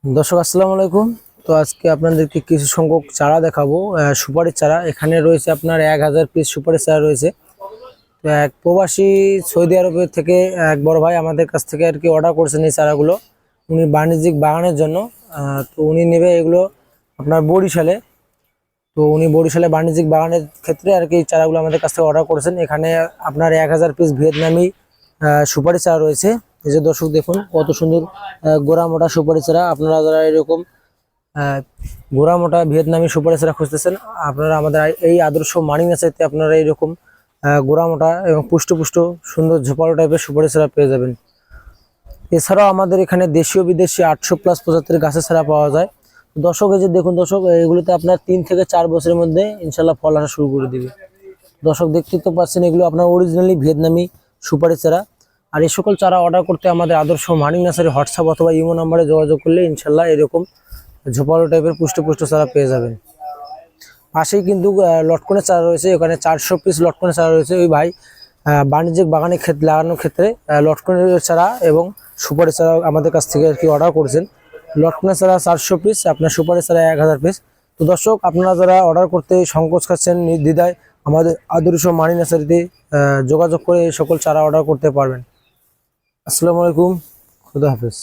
দর্শক আসসালামু আলাইকুম। তো আজকে আপনাদেরকে কিছু সংখ্যক চারা দেখাবো, সুপারির চারা। এখানে রয়েছে আপনার 1000 পিস সুপারির চারা রয়েছে। তো এক প্রবাসী সৌদি আরবের থেকে এক বড় ভাই আমাদের কাছ থেকে আর কি অর্ডার করেছেন এই চারাগুলো উনি বাণিজ্যিক বাগানের জন্য। তো উনি নেবে এগুলো আপনার বরিশালে। তো উনি বরিশালে বাণিজ্যিক বাগানের ক্ষেত্রে আর কি এই চারাগুলো আমাদের কাছ থেকে অর্ডার করেছেন। এখানে আপনার 1000 পিস ভিয়েতনামি সুপারি চারা রয়েছে। এই যে দর্শক দেখুন কত সুন্দর গোড়া মোটা সুপারি চারা। আপনারা যারা এরকম গোড়া মোটা ভিয়েতনামি সুপারি চারা খুঁজতেছেন, আপনারা আমাদের এই আদর্শ মানি নার্সারিতে আপনারা এইরকম গোড়া মোটা এবং পুষ্ট সুন্দর ঝোপালো টাইপের সুপারি চারা পেয়ে যাবেন। এছাড়াও আমাদের এখানে দেশীয় বিদেশি 800+ প্রজাতির গাছের চারা পাওয়া যায়। দর্শক এই যে দেখুন দর্শক, এগুলোতে আপনার 3 থেকে 4 বছরের মধ্যে ইনশাল্লাহ ফল আসা শুরু করে দিবে। দর্শক দেখতে তো পাচ্ছেন এগুলো আপনার অরিজিনালি ভিয়েতনামি সুপারি চারা। আর এই সকল চারা অর্ডার করতে আমাদের আদর্শ মানি নার্সারি হোয়াটসঅ্যাপ অথবা ইমো নাম্বারে যোগাযোগ করলে ইনশাল্লাহ এরকম ঝোপালো টাইপের পুষ্ট চারা পেয়ে যাবেন। পাশেই কিন্তু লটকনের চারা রয়েছে, ওখানে 400 পিস লটকনের চারা রয়েছে। ওই ভাই বাণিজ্যিক বাগানে লাগানোর ক্ষেত্রে লটকনের চারা এবং সুপারি চারা আমাদের কাছ থেকে আর কি অর্ডার করেছেন। লটকনের চারা 400 পিস, আপনার সুপারি চারা 1000 পিস। তো দর্শক আপনারা যারা অর্ডার করতে সংকোচ খাচ্ছেন নির্দ্বিধায় আমাদের আদর্শ মানি নার্সারিতে যোগাযোগ করে এই সকল চারা অর্ডার করতে পারবেন। আসসালামু আলাইকুম, খুদা হাফেজ।